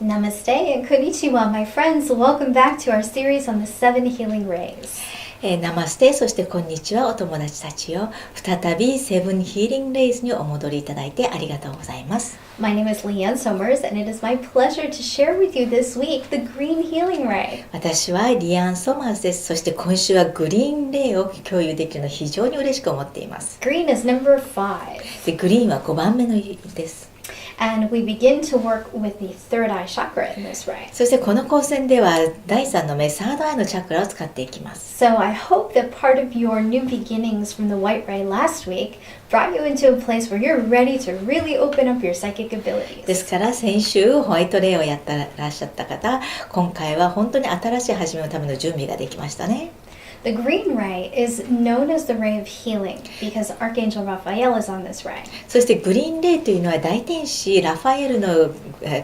Namaste and konnichiwa, my friends. Welcome back to our series on the 7 healing rays. ナマステ、そしてこんにちはお友達たちよ。再びセブンヒーリングレイズにお戻りいただいてありがとうございます。My name is Leanne Somers and it is my pleasure to share with you this week the green healing ray. 私はリアン・ソマーズです。そして今週はグリーンレイを共有できるのを非常に嬉しく思っています。Green is number 5. でグリーンは5番目の意味です。And we begin to work with the third eye chakra in this ray. そしてこの光線では第3の目サードアイのチャクラを使っていきます。So I hope that part of your new beginnings from the white ray last week brought you into a place where you're ready to really open up your psychic abilities. ですから先週ホワイトレイをやってらっしゃった方、今回は本当に新しい始めのための準備ができましたね。The green ray is known as the ray of healing because Archangel Raphael is on this ray. そしてグリーンレイというのは大天使ラファエルの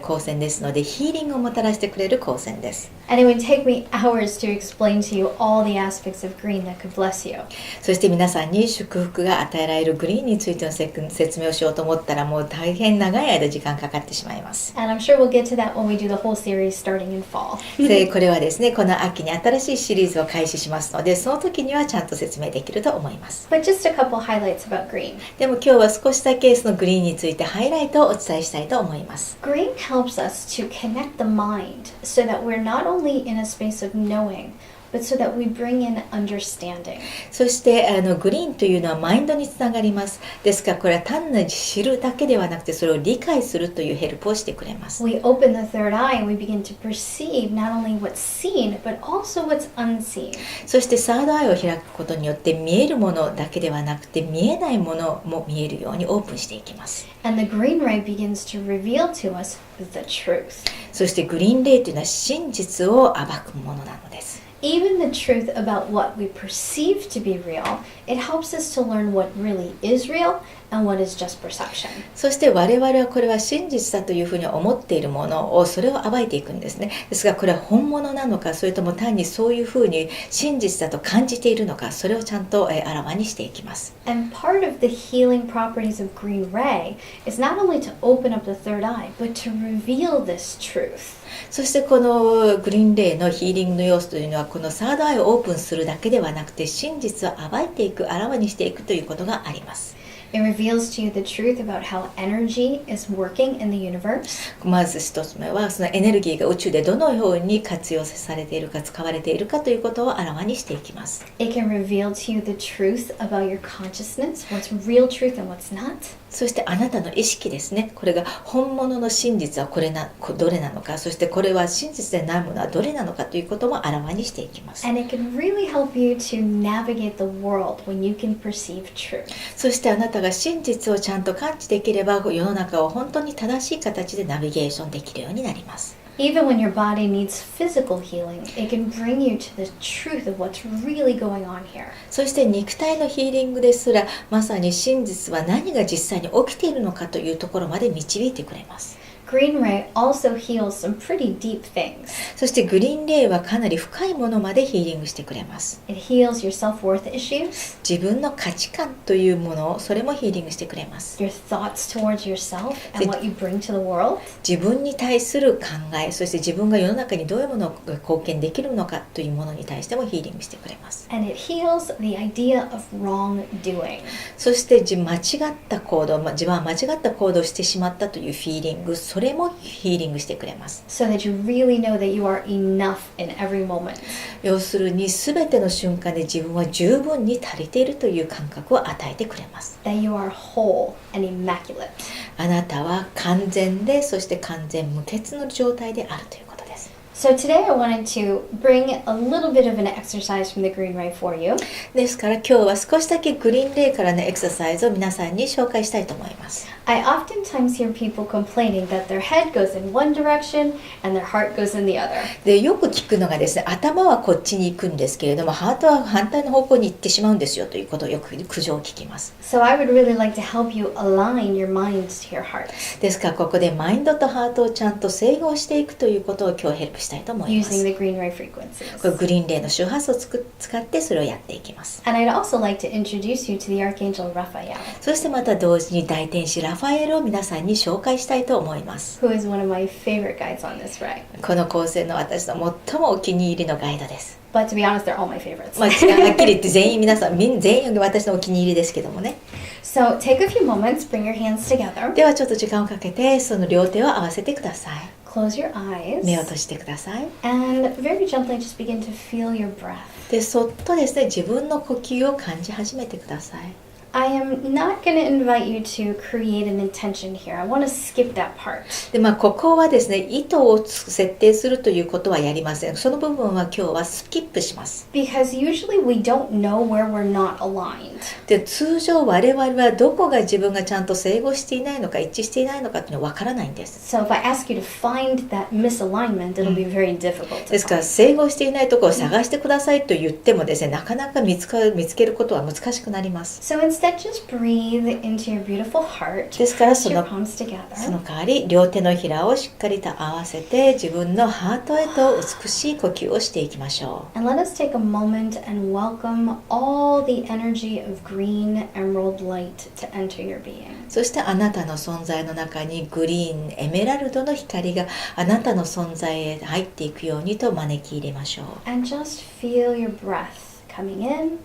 光線ですので、ヒーリングをもたらしてくれる光線です。And it would take me hours to explain to you all the aspects of green that could bless you. そして皆さんに祝福が与えられるグリーンについての説明をしようと思ったらもう大変長い間時間かかってしまいます。And I'm sure we'll get to that when we do the whole series starting in fall. でこれはですね、この秋に新しいシリーズを開始しますので、その時にはちゃんと説明できると思います。But just a couple highlights about green. でも今日は少しだけそのグリーンについてハイライトをお伝えしたいと思います。Green helps us to connect the mind so that we're not only in a space of knowing, but so that we bring in understanding. そしてグリーンというのはマインドにつながります。ですからこれは単なる知るだけではなくて、それを理解するというヘルプをしてくれます。We open the third eye and we begin to perceive not only what's seen, but also what's unseen. そしてサードアイを開くことによって見えるものだけではなくて見えないものも見えるようにオープンしていきます。And the green ray begins to reveal to us the truth. そしてグリーンレイというのは真実を暴くものなのです。Even the truth about what we perceive to be real, it helps us to learn what really is real and what is just perception. そして我々はこれは真実だというふうに思っているものをそれを暴いていくんですね。ですがこれは本物なのか、それとも単にそういうふうに真実だと感じているのか、それをちゃんとあらわにしていきます。And part of the healing properties of green ray is not only to open up the third eye, but to reveal this truth. そしてこのグリーンレイのヒーリングの要素というのはこのサードアイをオープンするだけではなくて、真実を暴いていく、あらわにしていくということがあります。It reveals to you the truth about how energy is working in the universe. まず一つ目はそのエネルギーが宇宙でどのように活用されているか、使われているかということをあらわにしていきます。It can reveal to you the truth about your consciousness, what's real truth and what's not. そしてあなたの意識ですね。これが本物の真実はどれなのか、そしてこれは真実でないものはどれなのかということもあらわにしていきます。And it can really help you to navigate the world when you can perceive truth. そしてあなたが真実をちゃんと感知できれば、世の中を本当に正しい形でナビゲーションできるようになります。Even when your body needs physical healing, it can bring you to the truth of what's really going on here. そして肉体のヒーリングですら、まさに真実は何が実際に起きているのかというところまで導いてくれます。Green ray also heals some pretty deep things. そしてグリーンレイはかなり深いものまでヒーリングしてくれます。It heals your self-worth issues, 自分の価値観というものをそれもヒーリングしてくれます。 your thoughts towards yourself and what you bring to the world. 自分に対する考え、そして自分が世の中にどういうものを貢献できるのかというものに対してもヒーリングしてくれます。 And it heals the idea of wrongdoing. そして間違った行動、自分は間違った行動をしてしまったというフィーリング、それもヒーリングしてくれます。 So that you really know that you are enough in every moment. 要するに全ての瞬間で自分は十分に足りているという感覚を与えてくれます。 That you are whole and immaculate. あなたは完全で、そして完全無欠の状態であるということです。So today I wanted to bring a little bit of an exercise from the green ray for you. ですから今日は少しだけグリーンレイからのエクササイズを皆さんに紹介したいと思います。I oftentimes hear people complaining that their head goes in one direction and their heart goes in the other. でよく聞くのがですね、頭はこっちに行くんですけれども、ハートは反対の方向に行ってしまうんですよということをよく苦情を聞きます。So I would really like to help you align your minds to your heart. ですからここでマインドとハートをちゃんと整合していくということを今日ヘルプしたいしたいと思います。 using the green ray frequencies. これグリーンレイの周波数を使ってそれをやっていきます。 And I'd also like to introduce you to the Archangel Raphael, そしてまた同時に大天使ラファエルを皆さんに紹介したいと思います。 who is one of my favorite guides on this ride. この構成の私の最もお気に入りのガイドです。 But to be honest, they're all my favorites. はっきり言って全員私のお気に入りですけどもね。 So take a few moments, bring your hands together, ではちょっと時間をかけてその両手を合わせてください。 close your eyes, 目を閉じてください。 and very gently just begin to feel your breath. でそっとですね、自分の呼吸を感じ始めてください。 I am not going to invite you to create an intention here. I want to skip that part. でここはですね、意図を設定するということはやりません。その部分は今日はスキップします。 Because usually we don't know where we're not aligned. で通常我々はどこが自分がちゃんと整合していないのか一致していないのかっていうのは分からないんです。 So if I ask you to find that misalignment, it'll be very difficult です to から find. 整合していないところを探してくださいと言ってもですね、なかなか見つけることは難しくなります。 So instead, just breathe into your beautiful heart. ですから Press そ your の palms そ together. の代わり両手のひらをしっかりと合わせて自分のハートへと美しい呼吸をしていきましょう。 And let us take a moment and welcome all the energy of green emerald light to enter your being. そしてあなたの存在の中にグリーン、エメラルドの光があなたの存在へ入っていくようにと招き入れましょう。 And just feel your breath coming in,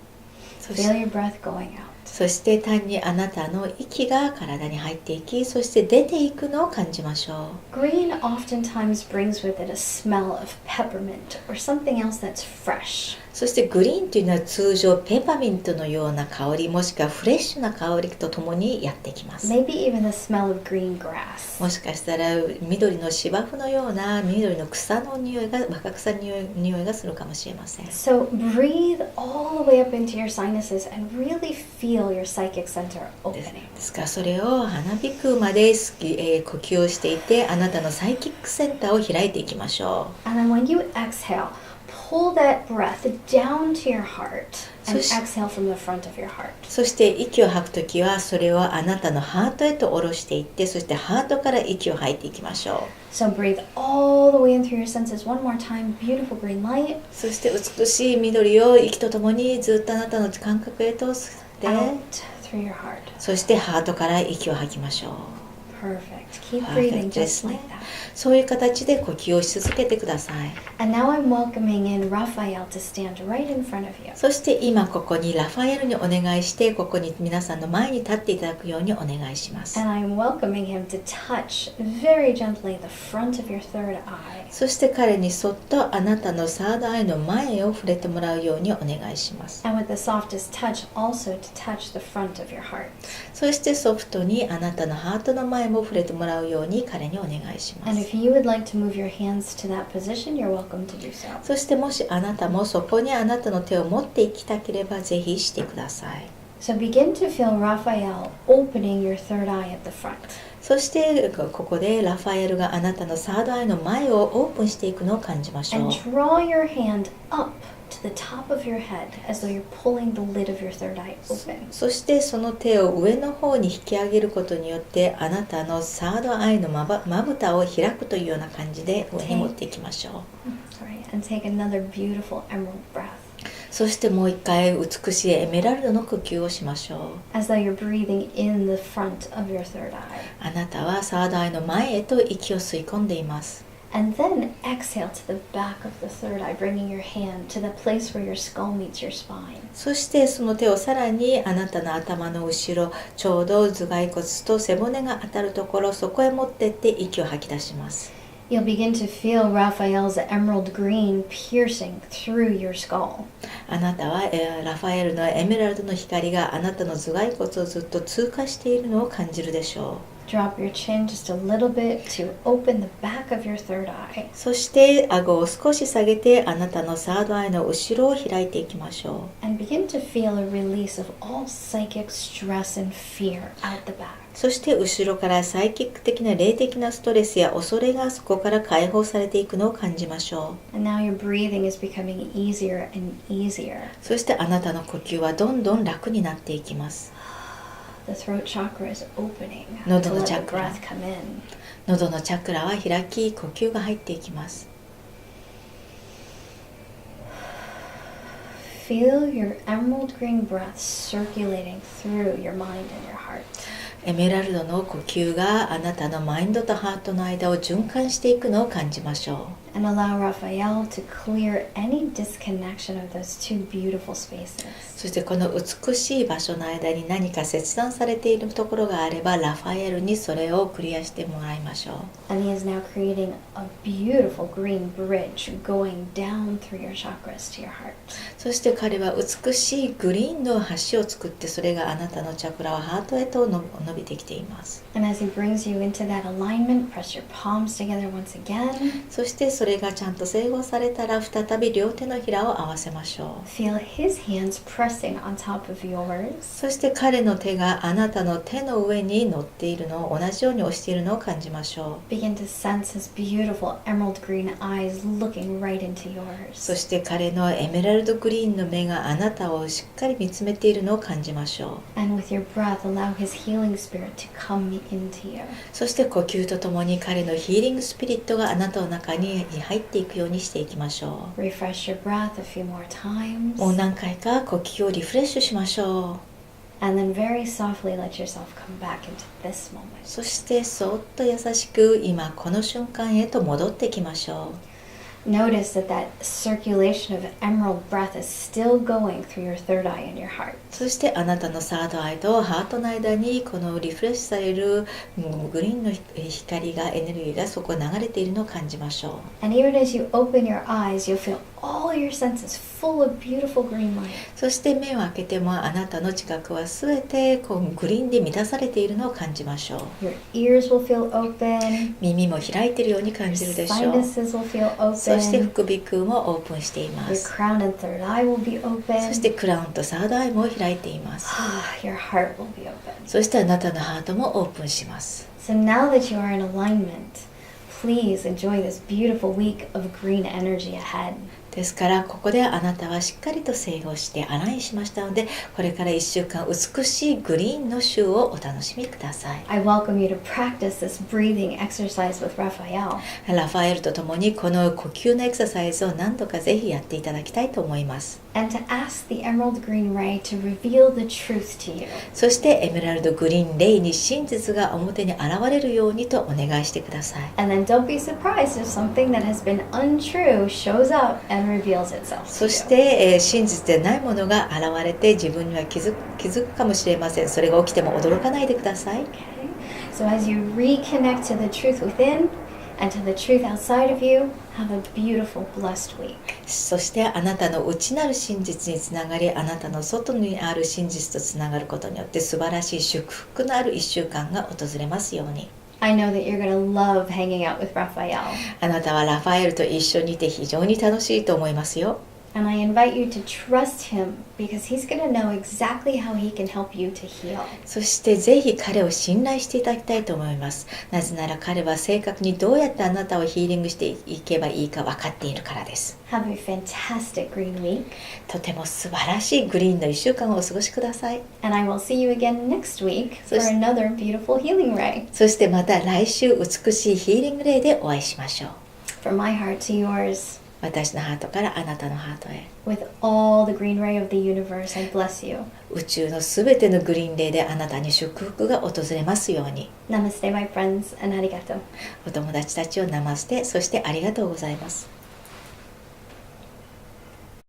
そ feel your breath going out. そして単にあなたの息が体に入っていき、そして出ていくのを感じましょう。 Green oftentimes brings with it a smell of peppermint or something else that's fresh. そしてグリーンというのは通常ペパミントのような香り、もしくはフレッシュな香りとともにやってきます。 Maybe even the smell of green grass. もしかしたら緑の芝生のような緑の草の匂いが、若草の匂いがするかもしれません。 So breathe all the way up into your sinuses and really feel your psychic center で opening. すからそれを鼻びくまで呼吸をしていて、あなたのサイキックセンターを開いていきましょう。 And then when you exhale, pull that breath down to your heart and So- exhale from the front of your heart. そして息を吐くときはそれをあなたのハートへと下ろしていって、そしてハートから息を吐いていきましょ So breathe all the way in through your senses one more time. Beautiful green light う。そして美しい緑を息とともにずっとあなたの感覚へと吸って、 out through your heart. そしてハートから息を吐きましょう。 Perfect. Keep Perfect breathing just like that. そういう形で呼吸をし続けてください。 And now I'm welcoming in Raphael to stand right in front of you. そして今ここにラファエルにお願いして、ここに皆さんの前に立っていただくようにお願いします。 And I'm welcoming him to touch very gently the front of your third eye. そして彼にそっとあなたのサードアイの前を触れてもらうようにお願いします。 And with the softest touch also to touch the front of your heart. そしてソフトにあなたのハートの前も触れてもらうように彼にお願いしま And す。 if you would like to move your hands to that position, you're welcome to do so. そしてもしあなたもそこにあなたの手を持っていきたければぜひしてください。 So begin to feel Raphael opening your third eye at the front. そしてここでラファエルがあなたのサードアイの前をオープンしていくのを感じましょう。 And draw your hand up to the top of your head as though you're pulling the lid of your third eye open. そしてその手を上の方に引き上げることによってあなたのサードアイのまぶたを開くというような感じで上に持っていきましょう。 Sorry, and take another beautiful emerald breath そしてもう一回美しいエメラルドの呼吸をしましょう。 as though you're breathing in the front of your third eye. あなたはサードアイの前へと息を吸い込んでいます。 And then exhale to the back of the third eye, bringing your hand to the place where your skull meets your spine. そしてその手をさらにあなたの頭の後ろ、ちょうど頭蓋骨と背骨が当たるところ、そこへ持ってって息を吐き出します。 You'll begin to feel Raphael's emerald green piercing through your skull. あなたはラファエルのエメラルドの光があなたの頭蓋骨をずっと通過しているのを感じるでしょう。 Drop your chin just a little bit to open the back of your third eye. そして顎を少し下げてあなたのサードアイの後ろを開いていきましょう。 And begin to feel a release of all psychic stress and fear out the back. そして後ろからサイキック的な霊的なストレスや恐れがそこから解放されていくのを感じましょう。 And now your breathing is becoming easier and easier. そしてあなたの呼吸はどんどん楽になっていきます。 The throat chakra is opening to 喉の let チ the ャクラ breath come in. 喉のチャクラは開き呼吸が入っていきます。feel your emerald green breath circulating through your mind and your heart. エメラルドの呼吸があなたのマインドとハートの間を循環していくのを感じましょう。And allow Raphael to clear any disconnection of those two beautiful spaces. そしてこの美しい場所の間に何か切断されているところがあれば、ラファエルにそれをクリアしてもらいましょう。And he is now creating a beautiful green bridge going down through your chakras to your heart. そして彼は美しいグリーンの橋を作って、それがあなたのチャクラをハートへと伸びてきています。And as he brings you into that alignment, press your palms together once again. そしてそれがちゃんと整合されたら、再び両手のひらを合わせましょう。Feel his hands pressing on top of yours. そして彼の手があなたの手の上に乗っているのを、同じように押しているのを感じましょう。Begin to sense his beautiful emerald green eyes looking right into yours. そして彼のエメラルドグリーンの目があなたをしっかり見つめているのを感じましょう。And with your breath, allow his healing spirit to come into you. そして呼吸とともに彼のヒーリングスピリットがあなたの中に入っていくようにしていきましょう。 Refresh your breath a few more times. もう何回か呼吸をリフレッシュしましょう。 And then very softly let yourself come back into this moment. そしてそっと優しく今この瞬間へと戻ってきましょう。Notice that circulation of emerald breath is still going through your third eye and your heart. そしてあなたのサードアイとハートの間にこのリフレッシュされるグリーンの光が、エネルギーがそこに流れているのを感じましょう。 And even as you open your eyes, you'll feel all your senses full of beautiful green light. そして目を開けてもあなたの知覚はすべてこうグリーンで満たされているのを感じましょう。 Your ears will feel open. 耳も開いているように感じるでしょう。 Sinuses will feel そして open. 副鼻腔もオープンしていま Your す。 crown and third eye will be そ open. してクラウンとサードアイも開いています。 Your heart will be open. そしてあなたのハートもオープンします。 So now that you are in alignment, please enjoy this beautiful week of green energy ahead. ですからここであなたはしっかりと整合してアラインしましたので、これから1週間美しいグリーンの週をお楽しみください。 I welcome you to practice this breathing exercise with Raphael. ラファエルと共にこの呼吸のエクササイズを何度かぜひやっていただきたいと思います。 And to ask the emerald green ray to reveal the truth to you. そしてエメラルドグリーンレイに真実が表に現れるようにとお願いしてください。 And then don't be surprised if something that has been untrue shows up and reveals itself そ to し you. て、真実でないものが現れて自分には気づくかもしれません。それが起きても驚かないでください。 Okay? So as you reconnect to the truth within and to the truth outside of you, have a beautiful, blessed week. そしてあなたの内なる真実につながり、あなたの外にある真実とつながることによって素晴らしい祝福のある1週間が訪れますように。 I know that you're going to love hanging out with Raphael. あなたはラファエルと一緒にいて非常に楽しいと思いますよ。 And I invite you to trust him because he's going to know exactly how he can help you to heal. そしてぜひ彼を信頼していただきたいと思います。なぜなら彼は正確にどうやってあなたをヒーリングしていけばいいか分かっているからです。 Have a fantastic green week. とても素晴らしいグリーンの1週間をお過ごしください。 And I will see you again next week for So- another beautiful healing ray. そしてまた来週美しいヒーリングレイでお会いしましょう。 From my heart to yours, 私のハートからあなたのハートへ。 with all the green ray of the universe, I bless you. 宇宙のすべてのグリーンレイであなたに祝福が訪れますように。 Namaste, my friends, and arigato. お友達たちをナマステ、そしてありがとうございます。